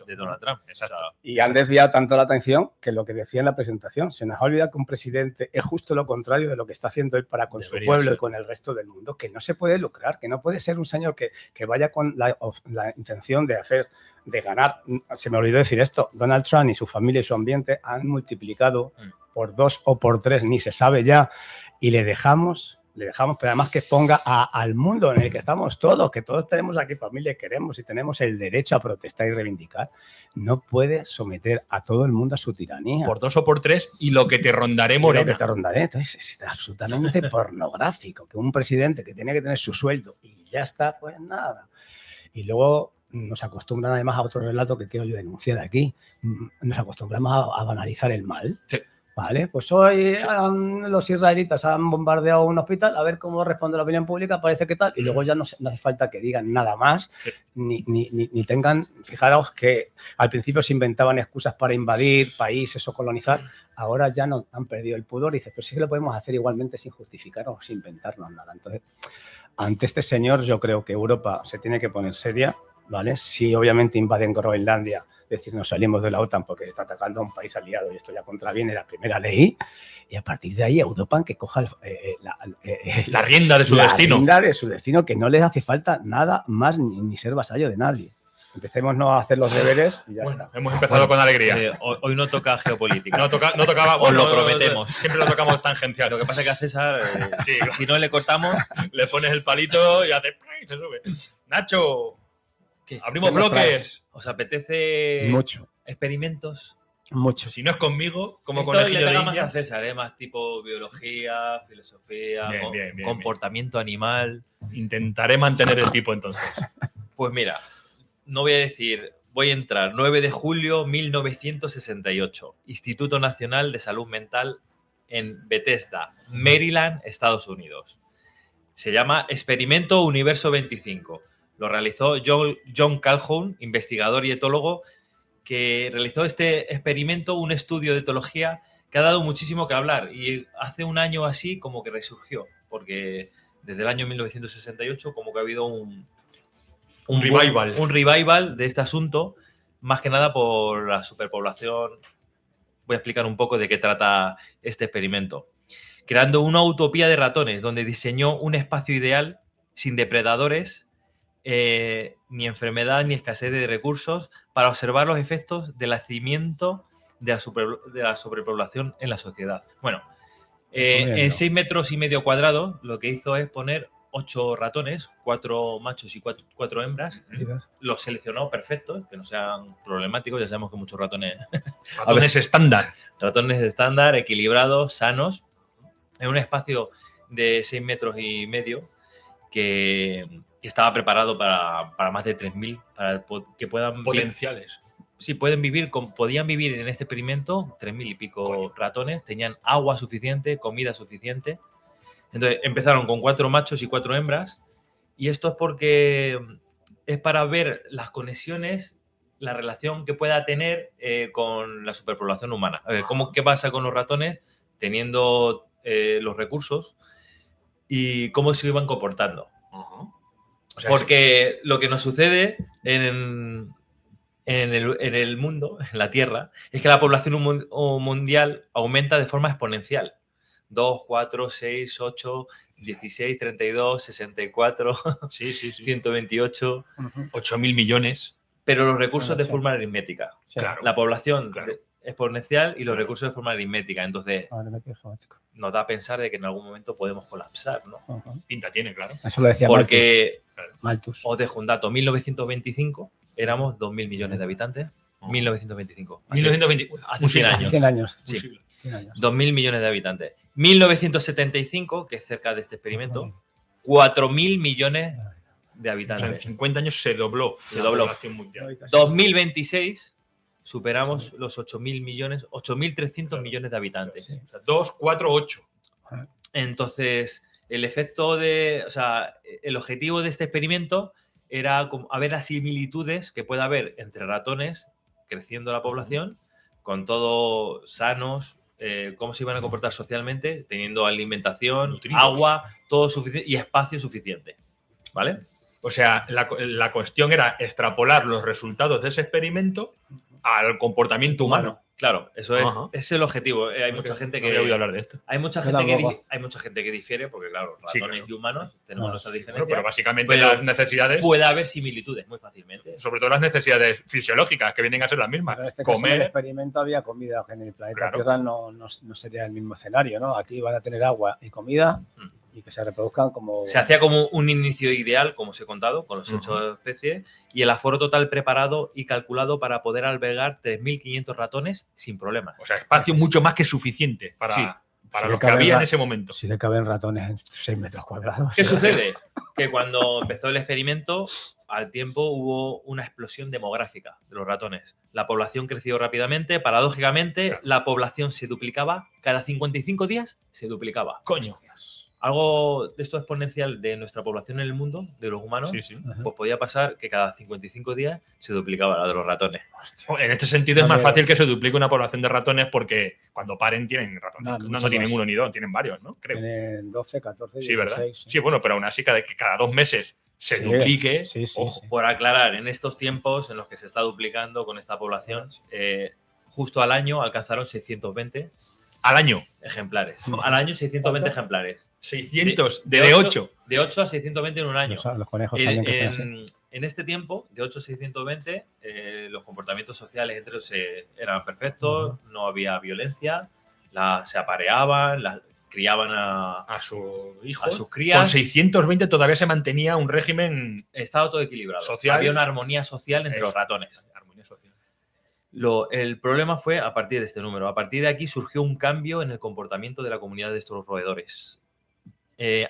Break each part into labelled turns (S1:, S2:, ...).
S1: de Donald Trump.
S2: Exacto.
S1: O sea,
S3: Y han desviado tanto la atención que lo que decía en la presentación, se nos ha olvidado que un presidente es justo lo contrario de lo que está haciendo él para con su pueblo y con el resto del mundo, que no se puede lucrar, que no puede ser un señor que vaya con la intención de ganar. Se me olvidó decir esto, Donald Trump y su familia y su ambiente han multiplicado por 2 o por 3, ni se sabe ya, y le dejamos, pero además que ponga al mundo en el que estamos todos, que todos tenemos aquí familia y queremos y tenemos el derecho a protestar y reivindicar, no puede someter a todo el mundo a su tiranía.
S2: Por 2 o por 3 y lo que te rondaré, Morena.
S3: Lo que te rondaré. Entonces es absolutamente pornográfico que un presidente que tiene que tener su sueldo y ya está, pues nada. Y luego nos acostumbran además a otro relato que quiero yo denunciar aquí. Nos acostumbramos a banalizar el mal.
S2: Sí.
S3: Vale, pues hoy los israelitas han bombardeado un hospital, a ver cómo responde la opinión pública, parece que tal, y luego ya no hace falta que digan nada más, ni tengan, fijaros que al principio se inventaban excusas para invadir países o colonizar, ahora ya no han perdido el pudor y dices, pero sí que lo podemos hacer igualmente sin justificar o sin inventarnos nada. Entonces, ante este señor yo creo que Europa se tiene que poner seria, ¿vale? Si obviamente invaden Groenlandia, decir, nos salimos de la OTAN porque está atacando a un país aliado y esto ya contraviene la primera ley, y a partir de ahí Europa que coja
S2: la rienda de su destino.
S3: La rienda de su destino, que no les hace falta nada más ni ser vasallo de nadie. Empecemos a hacer los deberes y ya está.
S2: Hemos empezado con alegría.
S1: Hoy no toca geopolítica.
S2: No tocaba.
S1: Os lo prometemos.
S2: Siempre lo tocamos tangencial.
S1: Lo que pasa es que a César, si no le cortamos,
S2: le pones el palito y hace y se sube. Nacho,
S1: ¿qué?
S2: Abrimos bloques.
S1: ¿Os apetece
S3: mucho
S1: experimentos?
S3: Mucho.
S2: Si no es conmigo, como
S1: esto
S2: conejillo
S1: le
S2: de
S1: más
S2: Indias.
S1: a César, más tipo biología, filosofía,
S2: bien,
S1: comportamiento animal.
S2: Intentaré mantener el tipo entonces.
S1: Pues mira, no voy a decir, voy a entrar 9 de julio 1968, Instituto Nacional de Salud Mental en Bethesda, Maryland, Estados Unidos. Se llama Experimento Universo 25. Lo realizó John Calhoun, investigador y etólogo, que realizó este experimento, un estudio de etología que ha dado muchísimo que hablar. Y hace un año así como que resurgió, porque desde el año 1968 como que ha habido un revival de este asunto, más que nada por la superpoblación. Voy a explicar un poco de qué trata este experimento. Creando una utopía de ratones, donde diseñó un espacio ideal, sin depredadores, ni enfermedad, ni escasez de recursos, para observar los efectos del nacimiento de la sobrepoblación en la sociedad. Bueno, en 6,5 metros cuadrados, lo que hizo es poner 8 ratones, 4 machos y 4 hembras. Los seleccionó perfectos, que no sean problemáticos. Ya sabemos que muchos ratones...
S2: Ratones estándar.
S1: Ratones estándar, equilibrados, sanos, en un espacio de 6,5 metros que estaba preparado para más de 3.000, para que puedan...
S2: Potenciales.
S1: Sí, podían vivir en este experimento 3.000 y pico ratones, tenían agua suficiente, comida suficiente. Entonces empezaron con 4 machos y 4 hembras, y esto es porque es para ver las conexiones, la relación que pueda tener con la superpoblación humana. A ver, ¿qué pasa con los ratones teniendo los recursos y cómo se iban comportando? O sea, porque lo que nos sucede en el mundo, en la Tierra, es que la población mundial aumenta de forma exponencial. 2, 4, 6, 8, 16, 32, 64, 128...
S2: 8.000 millones.
S1: Pero los recursos de forma aritmética.
S3: Sí.
S2: Claro.
S1: La población exponencial y los recursos de forma aritmética. Entonces, nos da a pensar de que en algún momento podemos colapsar, ¿no?
S2: Pinta tiene, claro.
S3: Eso lo decía
S1: porque,
S3: Malthus.
S1: Os dejo un dato, 1925 éramos 2.000 millones de habitantes. 1925. Hace 100 años.
S3: 100 años.
S1: Sí.
S3: 100 años.
S1: 2.000 millones de habitantes. 1975, que es cerca de este experimento, 4.000 millones de habitantes.
S2: O sea, en 50 años se dobló la población mundial.
S1: 2026 superamos los 8.000 millones, 8.300 millones de habitantes.
S2: Sí. O sea, 2, 4, 8.
S1: Entonces, el efecto el objetivo de este experimento era a ver las similitudes que puede haber entre ratones creciendo la población, con todo sanos, cómo se iban a comportar socialmente, teniendo alimentación,
S2: nutridos,
S1: agua, todo suficiente y espacio suficiente. ¿Vale?
S2: O sea, la cuestión era extrapolar los resultados de ese experimento al comportamiento humano.
S1: Claro, eso es,
S2: Ajá.
S1: es el objetivo. Hay mucha gente
S2: No
S1: que
S2: había oído hablar de esto.
S1: hay mucha
S3: Yo
S1: gente que
S3: tampoco.
S1: hay mucha gente que difiere porque claro,
S2: Sí,
S1: ratones
S2: claro.
S1: y humanos tenemos
S3: No,
S1: nuestras
S3: sí,
S1: diferencias.
S2: Bueno, pero básicamente
S1: Pero
S2: las necesidades,
S1: puede haber similitudes muy fácilmente.
S2: sobre todo las necesidades fisiológicas, que vienen a ser las mismas.
S3: Pero en este caso, en el
S2: Comer,
S3: experimento había comida. En el planeta
S2: Claro.
S3: Tierra no sería el mismo escenario, ¿no? Aquí van a tener agua y comida y que se reproduzcan como...
S1: Se hacía como un inicio ideal, como os he contado, con los 8 especies, y el aforo total preparado y calculado para poder albergar 3.500 ratones sin problemas.
S2: o sea, espacio mucho más que suficiente para,
S1: Sí.
S2: para
S3: Sí,
S2: lo que
S3: cabe
S2: había en
S3: ra-
S2: ese momento.
S3: Si le caben ratones en 6 metros cuadrados.
S1: ¿Qué sucede? Que cuando empezó el experimento, al tiempo hubo una explosión demográfica de los ratones. La población creció rápidamente, paradójicamente,
S2: Claro.
S1: la población se duplicaba, cada 55 días se duplicaba.
S2: Coño.
S1: Algo de esto exponencial de nuestra población en el mundo, de los humanos,
S2: Sí, sí.
S3: Ajá.
S1: pues podía pasar que cada 55 días se duplicaba la de los ratones.
S2: En este sentido es más
S3: Vale.
S2: fácil que se duplique una población de ratones porque cuando paren tienen ratones.
S3: No,
S2: No,
S3: mucho
S2: tienen
S3: más.
S2: uno ni dos, tienen varios, ¿no? Creo.
S3: Tienen 12, 14,
S2: Sí, ¿verdad?
S3: 16.
S2: Sí, bueno, pero aún así que cada 2 meses se
S3: Sí,
S2: duplique.
S3: sí, sí,
S2: ojo.
S3: sí.
S1: Por aclarar, en estos tiempos en los que se está duplicando con esta población, justo al año alcanzaron 620
S2: Al año.
S1: ejemplares. Al año 620
S3: ¿Cuánto?
S1: ejemplares.
S2: 600 de 8.
S1: De 8 a 620 en un año.
S3: Los conejos también crecen así.
S1: En este tiempo, de 8 a 620, los comportamientos sociales entre ellos eran perfectos, no había violencia, se apareaban, criaban
S2: A sus
S1: a
S2: hijos.
S1: sus crías.
S2: Con 620 todavía se mantenía un régimen
S1: Estaba todo equilibrado.
S2: Social.
S1: Había una armonía social entre
S2: Eso.
S1: los ratones.
S2: armonía social.
S1: El problema fue a partir de este número. A partir de aquí surgió un cambio en el comportamiento de la comunidad de estos roedores.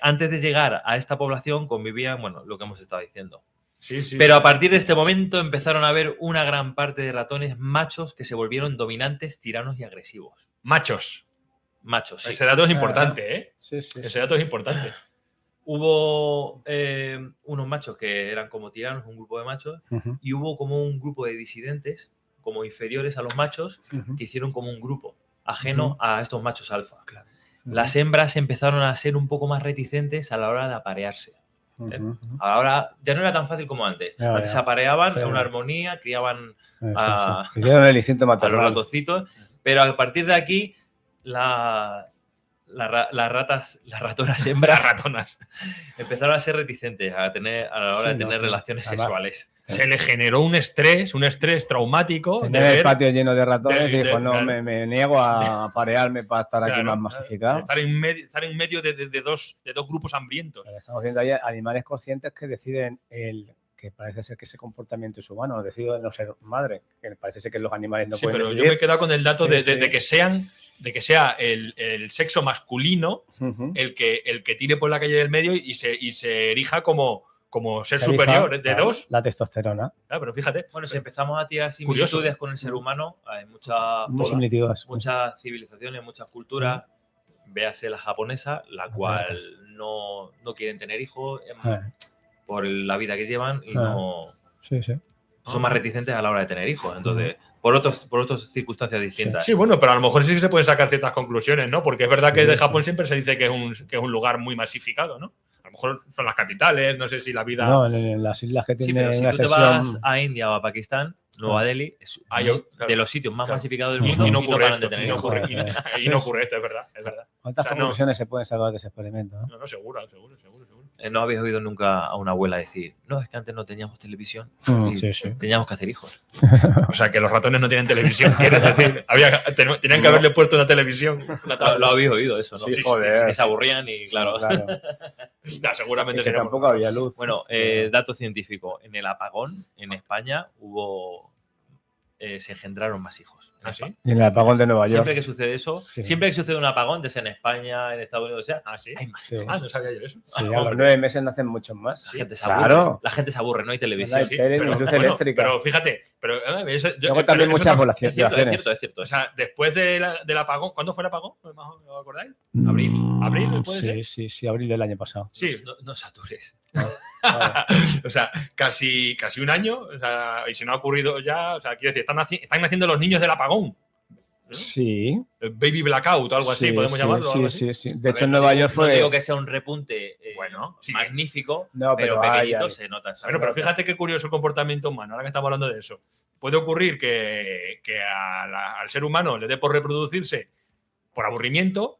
S1: Antes de llegar a esta población convivían, bueno, lo que hemos estado diciendo.
S2: Sí, sí.
S1: Pero a partir de este momento empezaron a haber una gran parte de ratones machos que se volvieron dominantes, tiranos y agresivos.
S2: Machos.
S1: Machos, sí.
S2: Ese dato es importante, ¿eh?
S3: Sí, sí.
S2: Ese dato es importante.
S1: Hubo unos machos que eran como tiranos, un grupo de machos,
S3: Ujú,
S1: y hubo como un grupo de disidentes, como inferiores a los machos,
S3: ujú,
S1: que hicieron como un grupo ajeno
S3: Ujú.
S1: a estos machos alfa.
S3: ujú,
S1: Las hembras empezaron a ser un poco más reticentes a la hora de aparearse.
S3: ujú, ujú.
S1: Ahora ya no era tan fácil como antes.
S3: Ya,
S1: Antes
S3: ya.
S1: se apareaban
S3: Sí.
S1: en una armonía, criaban
S3: Sí,
S1: a-
S3: sí. Hicieron el instinto
S1: a los
S3: maternal.
S1: ratoncitos, pero a partir de aquí las ratonas
S2: Las
S1: hembras
S2: ratonas.
S1: empezaron a ser reticentes a la hora
S3: Sí,
S1: de tener
S3: no,
S1: relaciones
S3: además-
S1: sexuales.
S2: Se le generó un estrés traumático de
S3: Tener el
S2: ver
S3: patio lleno de ratones
S2: de-
S3: y dijo,
S2: de-
S3: no,
S2: claro.
S3: me niego a parearme para estar aquí
S2: claro,
S3: más masificado.
S2: estar en medio de dos grupos hambrientos.
S3: Estamos viendo ahí animales conscientes que deciden que parece ser que ese comportamiento es humano, deciden no ser madre, que parece ser que los animales no
S2: Sí,
S3: pueden
S2: pero yo
S3: decidir.
S2: me he quedado con el dato
S3: Sí,
S2: de,
S3: sí.
S2: de que sea el sexo masculino
S3: Ujú.
S2: el que tire por la calle del medio y se erija como ser
S3: Se
S2: superior
S3: erija,
S2: de
S3: claro,
S2: dos.
S3: La testosterona.
S2: Ah, pero fíjate.
S1: Bueno, si empezamos a tirar
S2: Curioso.
S1: similitudes con el ser humano, hay muchas
S3: Muy similitivas.
S1: muchas civilizaciones, muchas culturas, véase la japonesa, la cual no quieren tener hijos por la vida que llevan y no
S3: Sí, sí.
S1: son más reticentes a la hora de tener hijos. Entonces, por otras circunstancias distintas.
S2: Sí, bueno, pero a lo mejor sí que se pueden sacar ciertas conclusiones, ¿no? Porque es verdad que
S3: Sí,
S2: de
S3: sí.
S2: Japón siempre se dice que es un lugar muy masificado, ¿no? A lo mejor son las capitales, no sé si la vida.
S3: No, en las islas que
S1: Sí,
S3: tienen
S1: pero si
S3: una
S1: tú te
S3: excepción.
S1: vas a India o a Pakistán, Nueva Delhi es
S2: Claro.
S1: de los sitios más
S2: Claro.
S1: masificados del
S2: Y,
S1: mundo
S2: y no
S1: y no
S2: ocurre
S1: paran de
S2: esto.
S1: tener
S2: Y no
S1: hijos.
S2: ocurre,
S3: Sí,
S2: y no
S3: sí.
S2: ocurre esto, es verdad. Es verdad.
S3: ¿Cuántas
S2: O sea, no-
S3: conclusiones se pueden sacar de ese experimento? ¿no?
S2: No, seguro.
S1: No habéis oído nunca a una abuela decir, no, es que antes no teníamos televisión y
S3: Sí, sí.
S1: teníamos que hacer hijos.
S2: O sea, que los ratones no tienen televisión, quieres decir. Tenían que haberle puesto una televisión.
S1: Lo habéis oído eso, ¿no?
S3: Sí, joder.
S1: Que se aburrían y claro.
S3: Claro.
S2: Nah, seguramente
S3: Es que
S2: seríamos-
S3: tampoco había luz.
S1: Bueno, dato científico. En el apagón, en España, se engendraron más hijos. En
S2: ¿Ah, sí?
S1: España.
S3: Y en el apagón de Nueva York.
S1: Siempre que sucede eso,
S3: Sí.
S1: siempre que sucede un apagón, ya sea en España, en Estados Unidos, o sea,
S2: Ah, sí.
S1: hay más.
S3: Sí.
S2: Ah, no sabía yo eso.
S3: Sí, a los 9 meses nacen muchos más.
S1: La gente se aburre.
S3: Claro.
S1: La gente se aburre, no hay
S3: No
S1: televisión.
S3: hay tele ni luz eléctrica.
S2: pero fíjate,
S3: Luego también muchas
S2: no-
S3: poblaciones.
S1: Es cierto, es cierto.
S2: O sea, después del apagón, ¿cuándo fue el apagón? ¿Lo acordáis?
S1: Abril.
S2: ¿Abril, puede
S3: Sí,
S2: ser?
S3: sí, abril del año pasado.
S2: Sí.
S1: No satures.
S3: Vale.
S2: O sea, casi un año. O sea, y si no ha ocurrido ya, o sea, quiero decir, están naciendo los niños del apagón.
S3: Sí.
S2: Baby blackout o algo así,
S3: Sí,
S2: podemos
S3: sí,
S2: llamarlo.
S3: Sí,
S2: algo así.
S3: sí, sí. De hecho,
S1: ver,
S3: en Nueva York
S1: No
S3: fue.
S1: digo que sea un repunte
S2: Bueno, sí.
S1: magnífico,
S3: No,
S1: pero
S3: pero
S1: pequeñito
S3: hay.
S1: se nota.
S2: Bueno, pero fíjate qué curioso el comportamiento humano, ahora que estamos hablando de eso. Puede ocurrir que al ser humano le dé por reproducirse por aburrimiento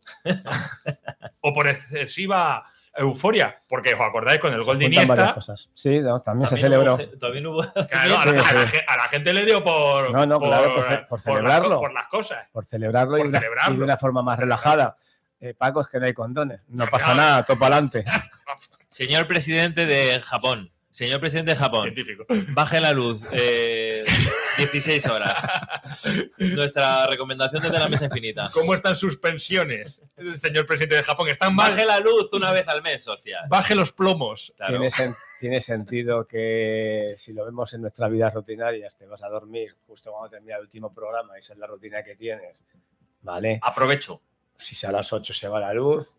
S2: o por excesiva euforia, porque os acordáis con el gol de
S3: Juntan varias
S2: Iniesta,
S3: cosas. Sí, no, también se
S1: También
S3: celebró.
S1: también hubo
S2: claro,
S3: Sí, sí.
S2: a la gente le dio por,
S3: No, no, claro, por celebrarlo.
S2: por las cosas.
S3: Por celebrarlo,
S2: Por
S3: y
S2: celebrarlo.
S3: de una forma más relajada. Paco, es que no hay condones. No pasa
S2: Claro.
S3: nada, todo para adelante.
S1: Señor presidente de Japón. Señor presidente de Japón.
S2: Científico.
S1: Baje la luz. 16 horas. Nuestra recomendación desde la mesa infinita.
S2: ¿Cómo están sus pensiones, señor presidente de Japón? ¿Están mal?
S1: Baje la luz una vez al mes, hostia.
S2: Baje los plomos.
S1: Claro.
S3: Tiene sentido que si lo vemos en nuestras vidas rutinarias, te vas a dormir justo cuando termina el último programa y esa es la rutina que tienes. ¿Vale?
S1: Aprovecho.
S3: Si a las 8 se va la luz,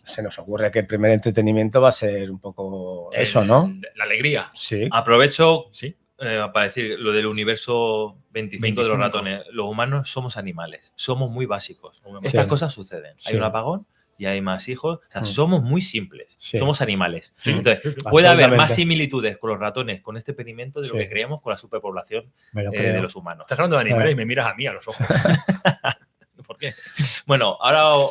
S3: se nos ocurre que el primer entretenimiento va a ser un poco eso, ¿no?
S2: La alegría.
S3: Sí.
S1: Aprovecho
S2: Sí.
S1: para decir lo del universo 25 de los
S2: 25.
S1: ratones. Los humanos somos animales. Somos muy básicos.
S2: Sí.
S1: Estas cosas suceden.
S3: Sí.
S1: Hay un apagón y hay más hijos. O sea,
S3: Mm.
S1: somos muy simples.
S3: Sí.
S1: Somos animales.
S2: Sí.
S1: Entonces,
S2: Sí, sí.
S1: puede haber más
S3: Absolutamente.
S1: similitudes con los ratones, con este experimento, de lo
S3: Sí.
S1: que creemos con la superpoblación
S3: Me lo
S1: de
S3: creo.
S1: los humanos.
S2: Estás hablando de animales y me miras a mí a los ojos.
S1: ¿Por qué? Bueno, ahora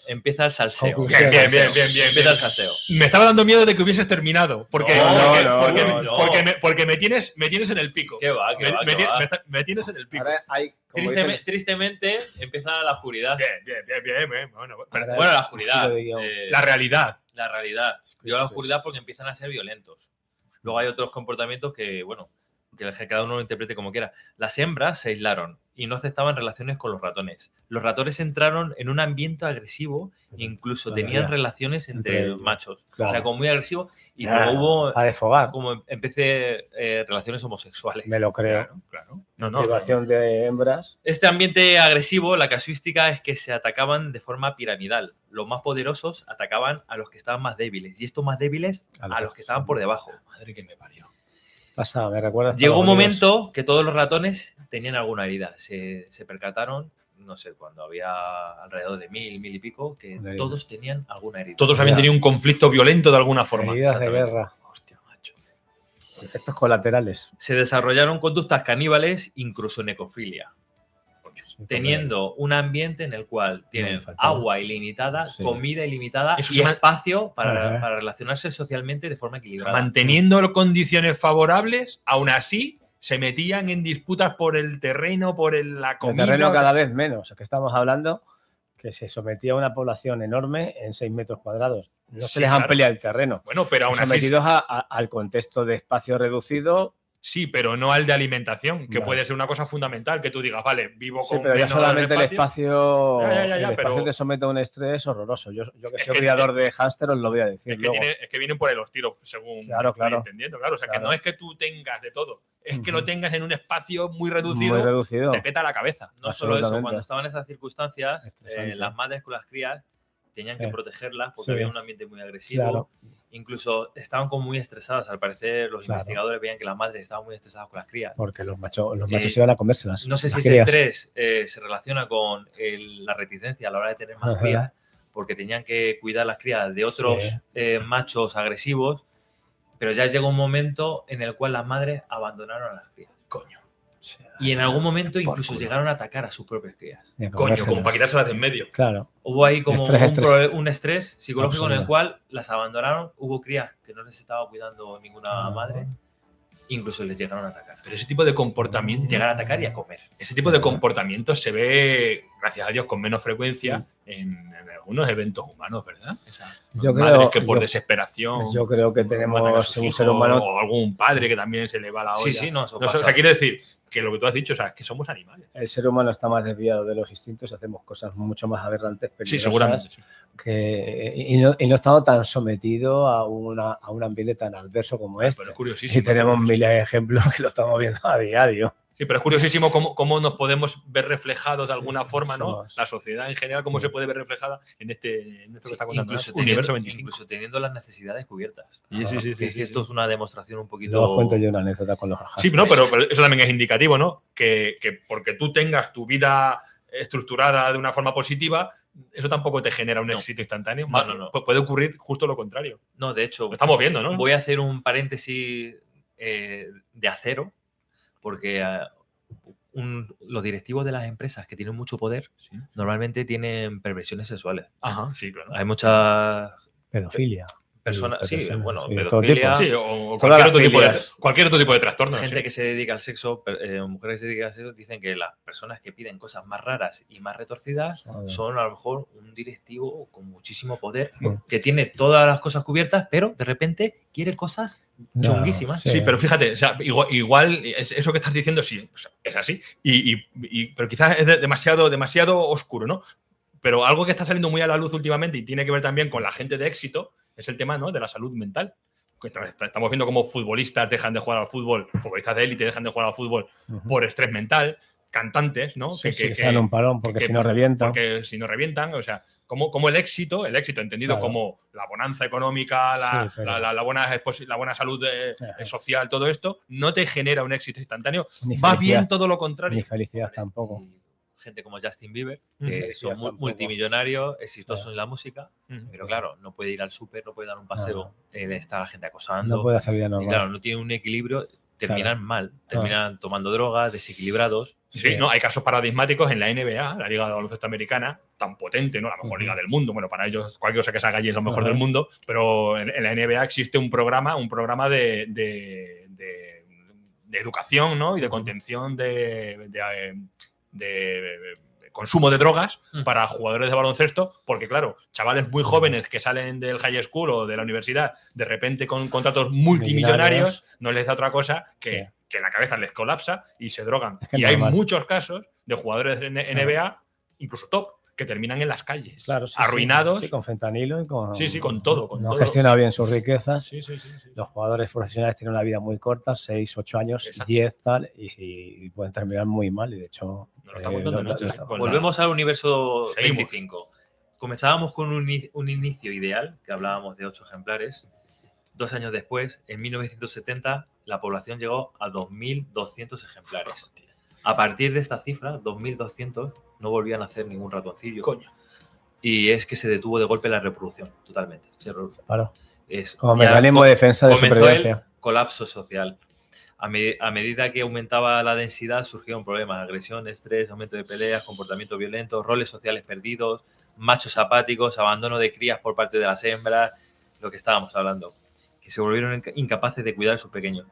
S1: empieza el salseo.
S3: Conclusión.
S2: Bien.
S1: Empieza el salseo.
S2: Me estaba dando miedo de que hubieses terminado. Porque,
S1: No,
S2: porque me tienes en el pico.
S1: ¿Qué va? ¿Qué va? ¿Qué va?
S2: Me tienes en el pico.
S3: Ahora hay, como dicen-
S1: Tristemente empieza la oscuridad.
S2: Bien. Bueno,
S3: Ahora-
S1: Bueno, la oscuridad.
S3: Lo de guión.
S2: la realidad.
S1: La realidad. Yo la oscuridad porque empiezan a ser violentos. Luego hay otros comportamientos que, bueno, que cada uno lo interprete como quiera. Las hembras se aislaron y no aceptaban relaciones con los ratones. Los ratones entraron en un ambiente agresivo e incluso tenían
S3: Todavía.
S1: relaciones entre
S3: Entre ellos.
S1: machos.
S3: Claro.
S1: O sea, como muy agresivo y
S3: Ya,
S1: luego hubo
S3: a desfogar.
S1: como empecé relaciones homosexuales.
S3: Me lo creo.
S2: Claro. No.
S3: Privación de hembras.
S1: Este ambiente agresivo, la casuística es que se atacaban de forma piramidal. Los más poderosos atacaban a los que estaban más débiles y estos más débiles a los que estaban por debajo.
S2: Madre que me parió.
S3: Pasa, me recuerda.
S1: Llegó un momento que todos los ratones tenían alguna herida. Se percataron, no sé, cuando había alrededor de 1000 y pico, que
S3: Una herida.
S1: todos tenían alguna herida.
S2: Todos habían
S3: Ya.
S2: tenido un conflicto violento de alguna forma.
S3: Heridas de
S1: Exactamente.
S3: guerra.
S1: Hostia, macho.
S3: Efectos colaterales.
S1: Se desarrollaron conductas caníbales, incluso necofilia, teniendo un ambiente en el cual tienen
S3: faltaba.
S1: agua ilimitada,
S3: Sí.
S1: comida ilimitada
S2: Eso
S1: y
S2: se llama-
S1: espacio para
S3: Ajá.
S1: relacionarse socialmente de forma equilibrada.
S2: Manteniendo condiciones favorables, aún así se metían en disputas por el terreno, por la
S3: El
S2: comida.
S3: terreno cada vez menos. Es que estamos hablando que se sometía a una población enorme en 6 metros cuadrados. No
S2: Sí,
S3: se les han
S2: claro.
S3: peleado el terreno.
S2: Bueno, pero aún así.
S3: Sometidos al contexto de espacio reducido.
S2: Sí, pero no al de alimentación, que
S3: Vale.
S2: puede ser una cosa fundamental, que tú digas, vale, vivo
S3: Sí,
S2: con
S3: pero ya
S2: menos
S3: solamente el espacio,
S2: Ya,
S3: el espacio
S2: pero-
S3: te somete a un estrés horroroso. Yo que
S2: Es
S3: soy
S2: que-
S3: criador de hámster os lo voy a decir.
S2: Es que,
S3: luego.
S2: es que vienen por los tiros, según
S3: Claro,
S2: estoy
S3: claro.
S2: entendiendo. Claro, o sea,
S3: Claro.
S2: que no es que tú tengas de todo, es que
S3: Ujú.
S2: lo tengas en un espacio muy reducido,
S3: Muy reducido.
S2: te peta la cabeza.
S1: No solo eso,
S3: Absolutamente.
S1: cuando estaban en esas circunstancias,
S3: Estresante.
S1: las madres con las crías tenían que
S3: Sí.
S1: protegerlas porque
S3: Sí.
S1: había un ambiente muy agresivo.
S3: Claro.
S1: Incluso estaban como muy estresadas. Al parecer, los
S3: Claro.
S1: investigadores veían que las madres estaban muy estresadas con las crías.
S3: Porque los machos
S1: Eh,
S3: iban a comérselas.
S1: No sé si
S3: las
S1: ese
S3: crías.
S1: estrés se relaciona con la reticencia a la hora de tener más
S3: Ajá.
S1: crías, porque tenían que cuidar las crías de otros
S3: Sí.
S1: machos agresivos, pero ya llegó un momento en el cual las madres abandonaron a las crías.
S2: Coño.
S3: Sí.
S1: Y en algún momento
S3: Por
S1: incluso
S3: culo.
S1: llegaron a atacar a sus propias crías.
S3: Y a
S2: Coño,
S3: comérselas.
S2: como para quitárselas de en medio.
S3: Claro.
S1: Hubo ahí como
S3: Estrés.
S1: un estrés psicológico en el
S3: Absoluto.
S1: cual las abandonaron. Hubo crías que no les estaba cuidando ninguna
S3: Ah.
S1: madre, incluso les llegaron a atacar.
S2: Pero ese tipo de comportamiento,
S1: Llegar a atacar y a comer.
S2: ese tipo de comportamiento se ve, gracias a Dios, con menos frecuencia en algunos eventos humanos, ¿verdad?
S3: Yo
S2: Madres
S3: creo-
S2: que por
S3: yo-
S2: desesperación
S3: Yo creo que
S2: matan a
S3: tenemos
S2: sus
S3: un
S2: hijos,
S3: ser humano.
S2: o algún padre que también se le va la olla.
S1: Sí, sí, no, eso
S2: No, o
S1: pasa.
S2: sea, quiero decir que lo que tú has dicho, o sea, es que somos animales.
S3: El ser humano está más desviado de los instintos y hacemos cosas mucho más aberrantes,
S2: Sí,
S3: peligrosas,
S2: seguramente. sí.
S3: y no estamos tan sometidos a un ambiente tan adverso como este.
S2: Pero es curiosísimo.
S3: Y tenemos miles de ejemplos que lo estamos viendo a diario.
S2: Sí, pero es curiosísimo cómo nos podemos ver reflejados de alguna
S3: Sí,
S2: forma, ¿no?
S3: somos-
S2: La sociedad en general, cómo se puede ver reflejada en esto que está contando.
S1: Incluso
S2: Universo
S1: teniendo,
S2: 25.
S1: incluso teniendo las necesidades cubiertas.
S2: Sí, sí, sí,
S1: Que es que
S2: sí,
S1: esto
S2: sí.
S1: es una demostración un poquito.
S3: Luego os cuento yo una anécdota con los
S2: Sí, no, pero eso también es indicativo, ¿no? Que porque tú tengas tu vida estructurada de una forma positiva, eso tampoco te genera un
S1: No.
S2: éxito instantáneo.
S1: No.
S2: Puede ocurrir justo lo contrario.
S1: No, de hecho,
S2: Lo estamos viendo, ¿no?
S1: voy a hacer un paréntesis de acero, porque los directivos de las empresas que tienen mucho poder
S2: Sí.
S1: normalmente tienen perversiones sexuales.
S2: Ajá, sí, claro.
S1: Hay muchas
S3: pedofilia.
S1: personas, sí, bueno,
S3: de todo
S1: pedofilia,
S3: tipo.
S2: Sí, o
S3: Todas
S2: cualquier otro tipo de trastorno.
S1: gente
S2: sí.
S1: que se dedica al sexo, mujeres que se dedican al sexo, dicen que las personas que piden cosas más raras y más retorcidas son a lo mejor un directivo con muchísimo poder, que tiene todas las cosas cubiertas, pero de repente quiere cosas chunguísimas.
S2: Sí, pero fíjate, o sea, igual eso que estás diciendo sí, o sea, es así. Pero quizás es demasiado oscuro, ¿no? Pero algo que está saliendo muy a la luz últimamente y tiene que ver también con la gente de éxito es el tema, ¿no?, de la salud mental. Estamos viendo cómo futbolistas dejan de jugar al fútbol, futbolistas de élite dejan de jugar al fútbol por estrés mental, cantantes, ¿no?
S3: Sí, que salen un parón porque si no revientan.
S2: Porque si no revientan, o sea, como el éxito entendido como la bonanza económica, la buena salud social, todo esto, no te genera un éxito instantáneo. Va bien todo lo contrario.
S3: Ni felicidad tampoco.
S1: Gente como Justin Bieber, que son multimillonarios, exitosos en la música, pero claro, no puede ir al súper, no puede dar un paseo, está la gente acosando.
S3: No puede hacer vida normal.
S1: Y claro, no tiene un equilibrio, terminan mal, terminan tomando drogas, desequilibrados.
S2: Sí, ¿no? Hay casos paradigmáticos en la NBA, la Liga de Baloncesto Americana, tan potente, ¿no? La mejor liga del mundo. Bueno, para ellos, cualquier cosa que se haga allí es lo mejor del mundo, pero en la NBA existe un programa de educación, ¿no?, y de contención de consumo de drogas para jugadores de baloncesto, porque claro, chavales muy jóvenes que salen del high school o de la universidad, de repente con contratos multimillonarios, no les da otra cosa que la cabeza les colapsa y se drogan. Y hay muchos casos de jugadores de NBA, incluso top, que terminan en las calles, arruinados.
S3: Sí, con fentanilo y con...
S2: Sí, con todo.
S3: No gestiona bien sus riquezas.
S2: Sí.
S3: Los jugadores profesionales tienen una vida muy corta, 6, 8 años, 10, tal, y pueden terminar muy mal. Y de hecho...
S1: Volvemos al universo 25. Comenzábamos con un inicio ideal, que hablábamos de 8 ejemplares. 2 años después, en 1970, la población llegó a 2.200 ejemplares. A partir de esta cifra, 2.200, no volvían a hacer ningún ratoncillo.
S2: Coño.
S1: Y es que se detuvo de golpe la reproducción, totalmente.
S3: Claro. Como mecanismo de defensa de supervivencia.
S1: El colapso social. A medida que aumentaba la densidad, surgieron problemas: agresión, estrés, aumento de peleas, comportamiento violento, roles sociales perdidos, machos apáticos, abandono de crías por parte de las hembras, lo que estábamos hablando, que se volvieron incapaces de cuidar a sus pequeños.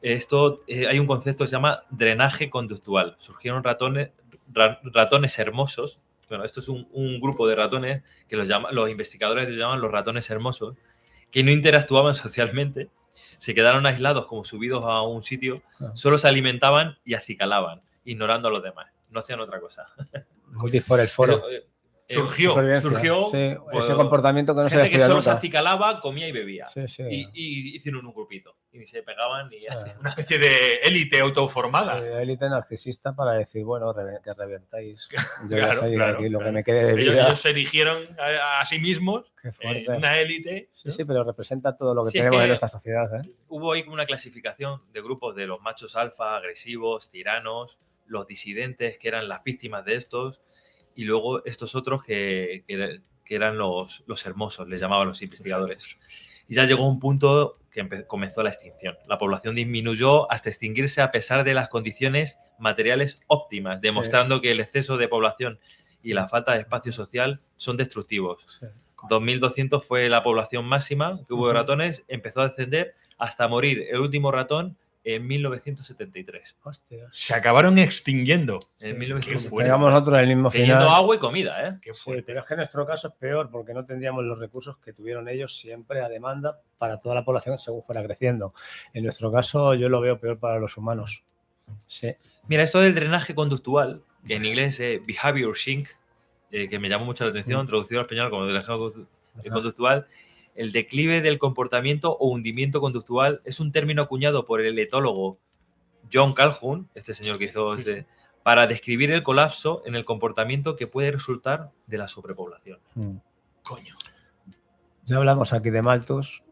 S1: Esto, hay un concepto que se llama drenaje conductual. Surgieron ratones hermosos. Bueno, esto es un grupo de ratones que los investigadores los llaman los ratones hermosos, que no interactuaban socialmente, se quedaron aislados como subidos a un sitio, solo se alimentaban y acicalaban, ignorando a los demás. No hacían otra cosa.
S3: Mutis por el foro.
S1: Surgió
S3: ese comportamiento que no
S1: gente
S3: se
S1: que solo
S3: nunca.
S1: se acicalaba, comía y bebía.
S3: Sí.
S1: Y hicieron un grupito. Y se pegaban y
S2: una especie de élite autoformada.
S3: Sí, élite narcisista para decir, bueno, que reventáis. Yo
S2: claro,
S3: voy a salir aquí, lo que me quede de
S2: vida.
S3: vida.
S2: Ellos se erigieron a sí mismos en una élite.
S3: ¿no? Sí, pero representa todo lo que tenemos en nuestra sociedad.
S1: Hubo ahí una clasificación de grupos de los machos alfa, agresivos, tiranos, los disidentes, que eran las víctimas de estos, y luego estos otros que eran los hermosos, les llamaban los investigadores. Y ya llegó un punto que comenzó la extinción. La población disminuyó hasta extinguirse a pesar de las condiciones materiales óptimas, demostrando que el exceso de población y la falta de espacio social son destructivos. 2.200 fue la población máxima que hubo de ratones, empezó a descender hasta morir el último ratón en 1973.
S3: Hostia.
S2: Se acabaron extinguiendo.
S3: En 1973. Llegamos nosotros al mismo final.
S1: Teniendo agua y comida, ¿eh?
S3: Sí, pero es que en nuestro caso es peor porque no tendríamos los recursos que tuvieron ellos siempre a demanda para toda la población según fuera creciendo. En nuestro caso yo lo veo peor para los humanos. Sí.
S1: Mira, esto del drenaje conductual, que en inglés es behavior sink, que me llamó mucho la atención, traducido al español como drenaje conductual. El declive del comportamiento o hundimiento conductual es un término acuñado por el etólogo John Calhoun, este señor que hizo para describir el colapso en el comportamiento que puede resultar de la sobrepoblación.
S2: Coño.
S3: Ya hablamos aquí de Malthus.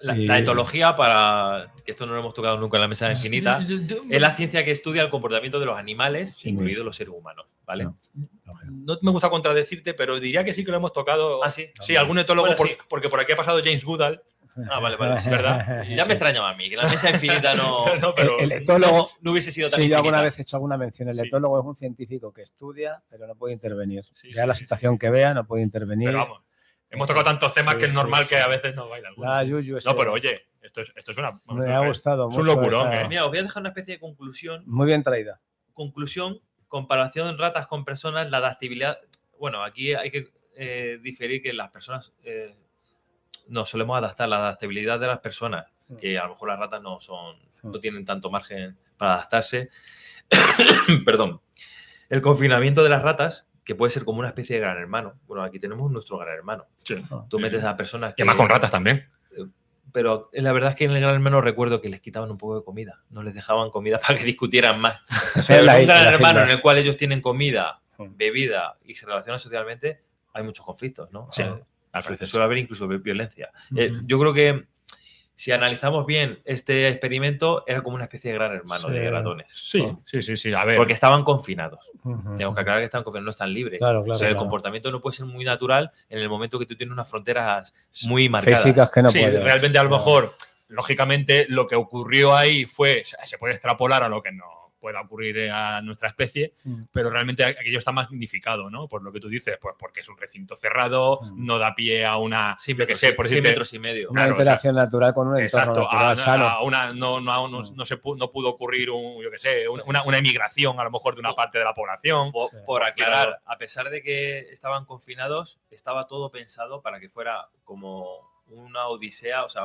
S1: La etología, para que esto no lo hemos tocado nunca en la mesa infinita, es la ciencia que estudia el comportamiento de los animales,
S3: Sí.
S1: incluidos los seres humanos, ¿vale?
S2: No me gusta contradecirte, pero diría que sí que lo hemos tocado.
S1: ¿Ah, sí?
S2: Sí, algún etólogo,
S1: Bueno, sí.
S2: porque por aquí ha pasado James Goodall.
S1: Ah, vale, sí,
S2: ¿verdad?
S1: Ya me extrañaba a mí, que la mesa infinita no,
S2: No, pero-
S3: El etólogo,
S1: no hubiese sido tan
S3: sí, yo alguna
S1: infinita.
S3: vez he hecho alguna mención. El
S2: Sí.
S3: etólogo es un científico que estudia, pero no puede intervenir.
S2: Sí,
S3: Vea
S2: sí,
S3: la
S2: sí,
S3: situación
S2: sí.
S3: que vea, no puede intervenir.
S2: Pero vamos, hemos tocado tantos temas
S3: Sí,
S2: que es
S3: sí,
S2: normal
S3: sí.
S2: que a veces nos baila alguno.
S3: La yuyu ese.
S2: No, pero oye, esto es una.
S3: Me ha gustado
S2: Es un
S3: mucho
S2: locurón,
S3: esa-
S2: ¿eh?
S1: Mira, os voy a dejar una especie de conclusión.
S3: Muy bien traída.
S1: Comparación de ratas con personas, la adaptabilidad. Bueno, aquí hay que diferir que las personas nos solemos adaptar, la adaptabilidad de las personas, que a lo mejor las ratas no tienen tanto margen para adaptarse. Perdón. El confinamiento de las ratas, que puede ser como una especie de gran hermano. Bueno, aquí tenemos nuestro gran hermano.
S2: Sí.
S1: Tú metes a personas
S2: Y
S1: que.
S2: además con ratas también.
S1: Pero la verdad es que en el gran hermano recuerdo que les quitaban un poco de comida. No les dejaban comida para que discutieran más.
S3: Eso
S1: Pero
S3: es la-
S1: en un gran
S3: las
S1: hermano en
S3: islas.
S1: el cual ellos tienen comida,
S3: Mm.
S1: bebida y se relacionan socialmente, hay muchos conflictos, ¿no?
S2: Sí,
S1: Al
S2: al parecer.
S1: suele haber incluso violencia.
S3: Ujú.
S1: Yo creo que si analizamos bien este experimento, era como una especie de gran hermano
S3: Sí.
S1: de ratones.
S2: Sí, sí. A ver.
S1: Porque estaban confinados.
S3: Ujú.
S1: Tenemos que aclarar que están confinados, no están libres.
S3: Claro,
S1: O
S3: claro,
S1: sea, el
S3: claro.
S1: comportamiento no puede ser muy natural en el momento que tú tienes unas fronteras muy marcadas.
S3: Físicas que no
S2: sí,
S3: puedes.
S2: realmente a lo
S3: Claro.
S2: mejor, lógicamente, lo que ocurrió ahí fue, o sea, se puede extrapolar a lo que no pueda ocurrir a nuestra especie,
S3: Mm.
S2: pero realmente aquello está magnificado, ¿no? Por lo que tú dices, pues porque es un recinto cerrado,
S3: Mm.
S2: no da pie a una,
S1: Sí,
S2: yo qué sé, por
S1: 6
S2: decirte,
S1: metros y medio.
S3: Una
S2: Claro,
S3: interacción natural con un entorno
S2: exacto,
S3: natural sano.
S2: a una, no pudo ocurrir yo qué sé, una emigración a lo mejor de una parte de la población.
S1: Por,
S3: Sí.
S1: por aclarar,
S2: Claro.
S1: a pesar de que estaban confinados, estaba todo pensado para que fuera como una odisea, o sea,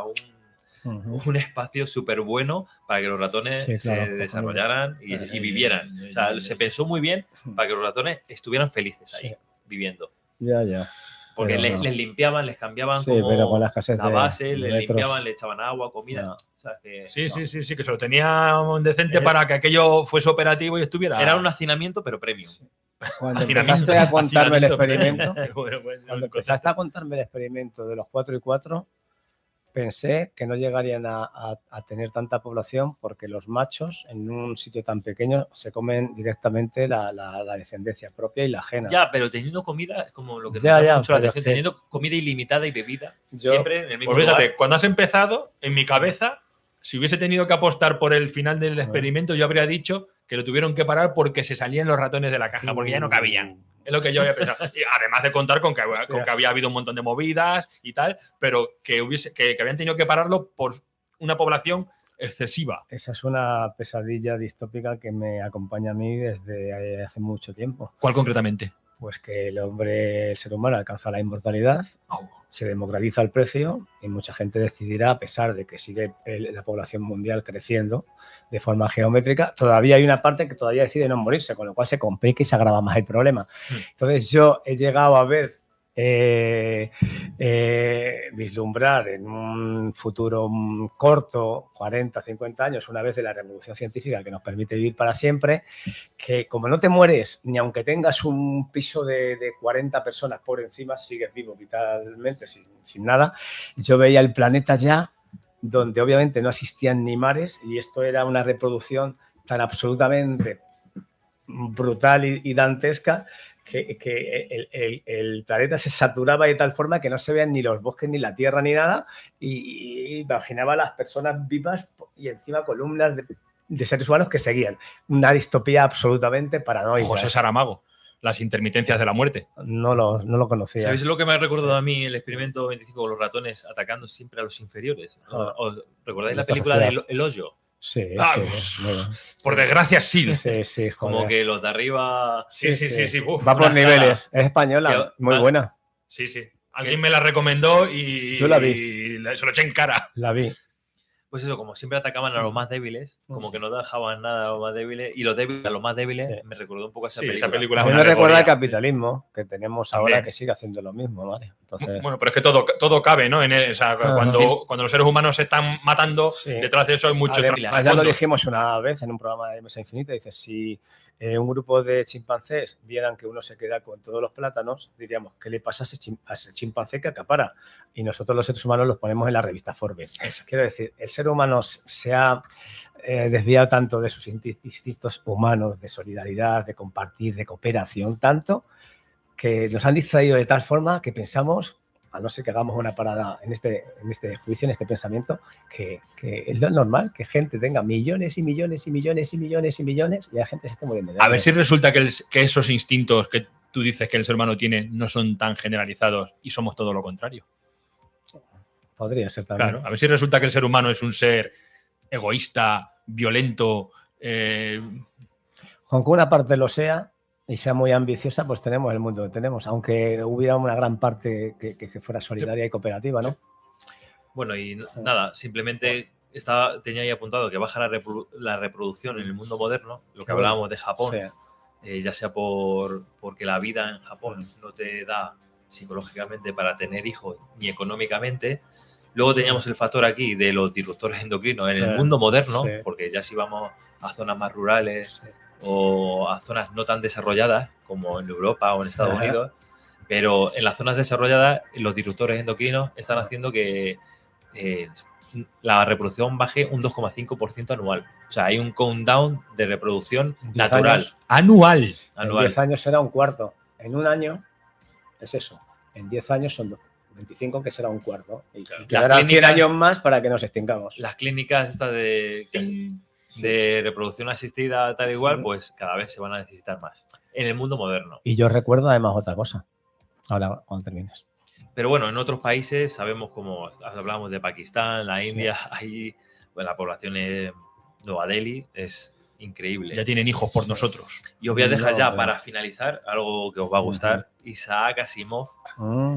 S3: Ujú.
S1: un espacio súper bueno para que los ratones
S3: Sí, claro,
S1: se desarrollaran y vivieran. O sea, se pensó muy bien para que los ratones estuvieran felices ahí,
S3: Sí.
S1: viviendo.
S3: Ya.
S1: Porque
S3: Pero no.
S1: les limpiaban, les cambiaban
S3: Sí,
S1: como
S3: pero con la escasez
S1: la
S3: de
S1: base, les
S3: metros.
S1: limpiaban, le echaban agua, comida.
S3: No.
S1: O sea, que
S2: Sí,
S3: No.
S2: sí, que se lo tenía decente
S1: Era-
S2: para que aquello fuese operativo y estuviera.
S1: era un hacinamiento, pero premium.
S3: Sí. Cuando
S2: Hacinamiento,
S3: empezaste a contarme el
S2: hacinamiento
S3: experimento,
S2: premium. Bueno,
S3: cuando empezaste a contarme el experimento de los 4 y 4, pensé que no llegarían a tener tanta población porque los machos en un sitio tan pequeño se comen directamente la descendencia propia y la ajena.
S1: Ya, pero teniendo comida, es como lo que
S3: Ya,
S1: me llama
S3: ya,
S1: mucho la
S3: pero
S1: atención,
S3: es que-
S1: teniendo comida ilimitada y bebida,
S3: Yo-
S1: siempre en el mismo
S2: Pues fíjate,
S1: lugar.
S2: cuando has empezado, en mi cabeza, si hubiese tenido que apostar por el final del experimento, yo habría dicho que lo tuvieron que parar porque se salían los ratones de la caja, porque ya no cabían. Es lo que yo había pensado. Y además de contar con que había habido un montón de movidas y tal, pero que habían tenido que pararlo por una población excesiva.
S3: Esa es una pesadilla distópica que me acompaña a mí desde hace mucho tiempo.
S2: ¿Cuál concretamente?
S3: Pues que el ser humano alcanza la inmortalidad, se democratiza el precio y mucha gente decidirá, a pesar de que sigue la población mundial creciendo de forma geométrica, todavía hay una parte que todavía decide no morirse, con lo cual se complica y se agrava más el problema. Entonces yo he llegado a ver, vislumbrar en un futuro corto, 40, 50 años, una vez de la revolución científica que nos permite vivir para siempre, que como no te mueres, ni aunque tengas un piso de 40 personas por encima, sigues vivo vitalmente, sin nada. Yo veía el planeta ya, donde obviamente no existían ni mares, y esto era una reproducción tan absolutamente brutal y dantesca que el planeta se saturaba de tal forma que no se vean ni los bosques, ni la tierra, ni nada, y imaginaba a las personas vivas y encima columnas de seres humanos que seguían. Una distopía absolutamente paranoica.
S2: José Saramago, las intermitencias de la muerte.
S3: No lo conocía.
S1: ¿Sabéis lo que me ha recordado a mí el experimento 25 con los ratones atacando siempre a los inferiores?
S3: Ah.
S1: ¿Os recordáis la
S3: Nuestra
S1: película de
S3: sociedad.
S1: El Hoyo?
S3: Sí,
S2: Ah,
S3: sí, bueno.
S2: Por desgracia, sí.
S3: Sí,
S1: Como
S3: joder.
S1: que los de arriba...
S2: Sí. Uf,
S3: Va por
S1: una
S3: niveles. Es española,
S1: que
S3: muy
S1: va-
S3: buena.
S2: Sí. Alguien me la recomendó y
S3: Yo la vi.
S2: y se lo eché en cara.
S3: La vi.
S1: Pues eso, como siempre atacaban a los más débiles, como que no dejaban nada a los más débiles, y los débiles a los más débiles,
S3: Sí.
S1: me recordó un poco a esa
S2: Sí,
S1: película.
S2: esa película
S3: A
S2: es
S3: mí
S2: una
S3: me recuerda al
S2: alegoría.
S3: capitalismo que tenemos
S2: También.
S3: ahora, que sigue haciendo lo mismo, ¿vale? Entonces,
S2: Bueno, pero es que todo cabe, ¿no? O sea, cuando los seres humanos se están matando,
S3: Sí.
S2: detrás de eso hay mucho
S3: además, ya lo
S2: trasfondo.
S3: dijimos una vez en un programa de Mesa Infinita, dice, si un grupo de chimpancés vieran que uno se queda con todos los plátanos, diríamos, ¿qué le pasa a ese chimpancé que acapara? Y nosotros los seres humanos los ponemos en la revista Forbes. Quiero decir, el ser humano se ha desviado tanto de sus instintos humanos, de solidaridad, de compartir, de cooperación, tanto que nos han distraído de tal forma que pensamos, a no ser que hagamos una parada en este juicio, en este pensamiento, que es lo normal que gente tenga millones y millones y millones y millones y millones y la gente se esté muriendo de
S2: A
S3: hambre.
S2: ver si resulta que esos instintos que tú dices que el ser humano tiene no son tan generalizados y somos todo lo contrario.
S3: Podría ser también.
S2: Claro, a ver si resulta que el ser humano es un ser egoísta, violento.
S3: Aunque una parte lo sea y sea muy ambiciosa, pues tenemos el mundo que tenemos, aunque hubiera una gran parte que fuera solidaria y cooperativa, ¿no?
S1: Bueno, y nada, simplemente tenía ahí apuntado que baja la reproducción en el mundo moderno, lo que hablábamos de Japón,
S3: Sí.
S1: ya sea porque la vida en Japón no te da psicológicamente para tener hijos ni económicamente. Luego teníamos el factor aquí de los disruptores endocrinos en el mundo moderno,
S3: sí.
S1: porque ya si vamos a zonas más rurales
S3: Sí.
S1: o a zonas no tan desarrolladas como en Europa o en Estados Unidos, pero en las zonas desarrolladas los disruptores endocrinos están haciendo que la reproducción baje un 2,5% anual. O sea, hay un countdown de reproducción natural.
S2: Anual.
S3: En 10 años será un cuarto. En un año es eso. En 10 años son 25, que será un cuarto. Y quedarán 100 años más para que nos extingamos.
S1: Las clínicas estas de reproducción asistida tal igual, pues cada vez se van a necesitar más en el mundo moderno.
S3: Y yo recuerdo además otra cosa. Ahora, cuando termines.
S1: Pero bueno, en otros países sabemos, como hablamos de Pakistán, la India, ahí pues, la población de Nueva Delhi es increíble.
S2: Ya tienen hijos por nosotros.
S1: Y os voy a dejar ya para finalizar algo que os va a gustar. Isaac Asimov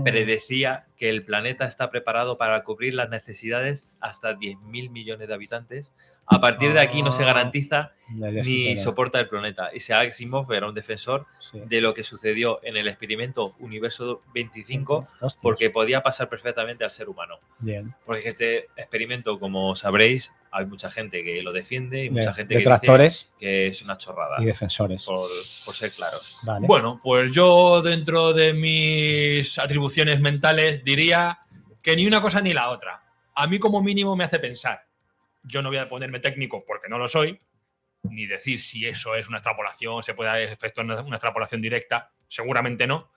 S1: predecía que el planeta está preparado para cubrir las necesidades hasta 10.000 millones de habitantes. A partir de aquí no se garantiza ni soporta el planeta. Isaac Asimov era un defensor de lo que sucedió en el experimento Universo 25 porque podía pasar perfectamente al ser humano.
S3: Bien.
S1: Porque este experimento, como sabréis, hay mucha gente que lo defiende y mucha gente que
S3: dice
S1: que es una chorrada.
S3: Y defensores.
S1: Por ser claros.
S3: Vale.
S2: Bueno, pues yo dentro de mis atribuciones mentales diría que ni una cosa ni la otra. A mí como mínimo me hace pensar. Yo no voy a ponerme técnico porque no lo soy, ni decir si eso es una extrapolación, se puede efectuar una extrapolación directa, seguramente no,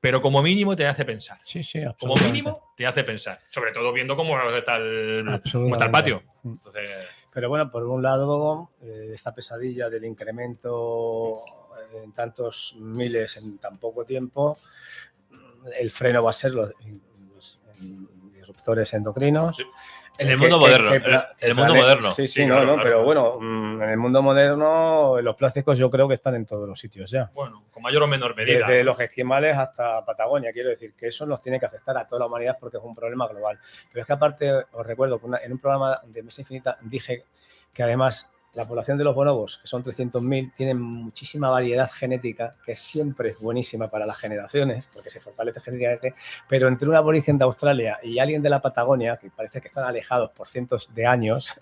S2: pero como mínimo te hace pensar.
S3: Sí, sí,
S2: como mínimo te hace pensar, sobre todo viendo cómo está el patio. Entonces...
S3: Pero bueno, por un lado, esta pesadilla del incremento en tantos miles en tan poco tiempo, el freno va a ser los disruptores endocrinos.
S1: Sí. En el mundo moderno. En el mundo moderno.
S3: Sí, claro. Pero bueno, en el mundo moderno los plásticos yo creo que están en todos los sitios ya.
S2: Bueno, con mayor o menor medida.
S3: Desde los esquimales hasta Patagonia, quiero decir que eso nos tiene que afectar a toda la humanidad porque es un problema global. Pero es que aparte, os recuerdo que en un programa de Mesa Infinita dije que además la población de los bonobos, que son 300.000, tienen muchísima variedad genética, que siempre es buenísima para las generaciones, porque se fortalece genéticamente, pero entre un aborigen de Australia y alguien de la Patagonia, que parece que están alejados por cientos de años,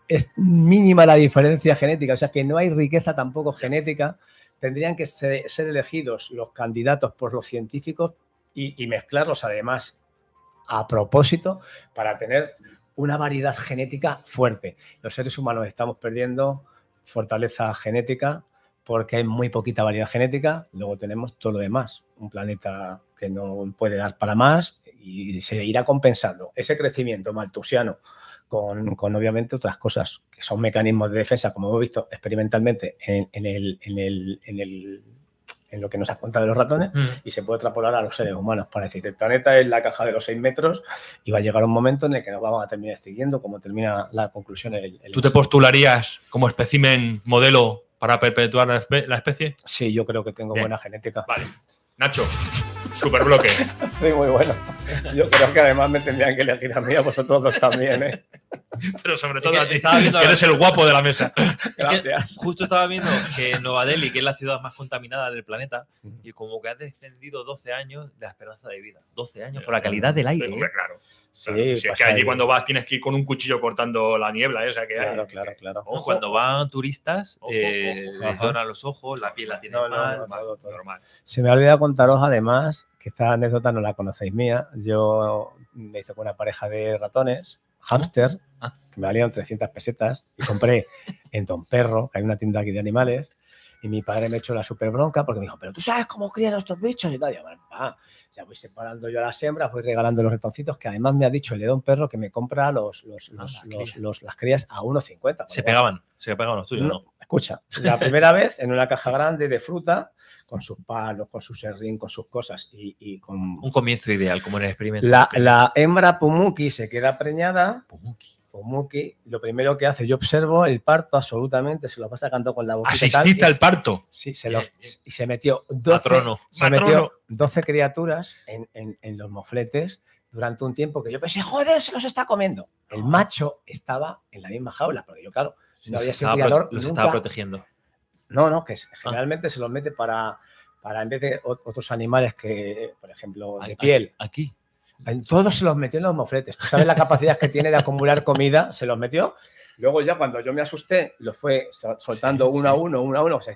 S3: es mínima la diferencia genética, o sea que no hay riqueza tampoco genética. Tendrían que ser elegidos los candidatos por los científicos y mezclarlos además a propósito para tener una variedad genética fuerte. Los seres humanos estamos perdiendo fortaleza genética porque hay muy poquita variedad genética. Luego tenemos todo lo demás. Un planeta que no puede dar para más y se irá compensando ese crecimiento maltusiano con obviamente otras cosas que son mecanismos de defensa, como hemos visto experimentalmente en lo que nos has contado de los ratones, y se puede extrapolar a los seres humanos para decir que el planeta es la caja de los 6 metros y va a llegar un momento en el que nos vamos a terminar extinguiendo, como termina la conclusión.
S2: ¿Tú te postularías como espécimen modelo para perpetuar la especie?
S3: Sí, yo creo que tengo buena genética.
S2: Vale. Nacho, super bloque.
S3: Sí, muy bueno. Yo creo que además me tendrían que elegir a mí, a vosotros dos también, ¿eh?
S2: Pero sobre todo a ti,
S1: estaba viendo
S2: que eres el guapo de la mesa.
S3: Gracias.
S1: Justo estaba viendo que Nueva Delhi, que es la ciudad más contaminada del planeta, y como que ha descendido 12 años de la esperanza de vida. 12 años por la calidad del aire.
S2: Hombre, claro.
S3: Sí,
S2: Claro, si es que
S3: pasa
S2: allí
S3: ahí.
S2: cuando vas tienes que ir con un cuchillo cortando la niebla esa que hay.
S3: Claro.
S1: ¿No? Cuando van turistas,
S2: Ojo.
S1: les
S3: Ajá.
S1: lloran los ojos, la piel la tienen mal.
S3: Todo.
S2: Normal.
S3: Se me ha olvidado contaros además, que esta anécdota no la conocéis mía. Yo me hice con una pareja de ratones, hámster,
S1: Ah.
S3: que me valieron 300 pesetas, y compré en Don Perro, que hay una tienda aquí de animales, y mi padre me echó la super bronca porque me dijo, pero tú sabes cómo crían estos bichos y tal. Y yo, bueno, ya voy separando yo a las hembras, voy regalando los ratoncitos, que además me ha dicho el de Don Perro que me compra las crías a 1,50.
S1: Se pegaban los tuyos, ¿no?
S3: Escucha, la primera vez en una caja grande de fruta, con sus palos, con su serrín, con sus cosas y con...
S1: Un comienzo ideal, como en el experimento.
S3: La hembra Pumuki se queda preñada.
S1: Pumuki.
S3: Pumuki, lo primero que hace, yo observo el parto absolutamente, se lo va sacando con la boquita.
S2: ¿Asististe al parto?
S3: Sí, y se metió 12,
S1: Patrono.
S3: se metió 12 criaturas en los mofletes durante un tiempo que yo pensé, joder, se los está comiendo. El macho estaba en la misma jaula, porque yo, claro, no había sido criador
S1: los
S3: nunca.
S1: estaba protegiendo.
S3: No, que generalmente se los mete para en vez de otros animales que, por ejemplo, de piel.
S1: Aquí.
S3: En todos se los metió en los mofletes. ¿Tú sabes la capacidad que tiene de acumular comida? Se los metió. Luego ya cuando yo me asusté, lo fue soltando uno a uno. O sea,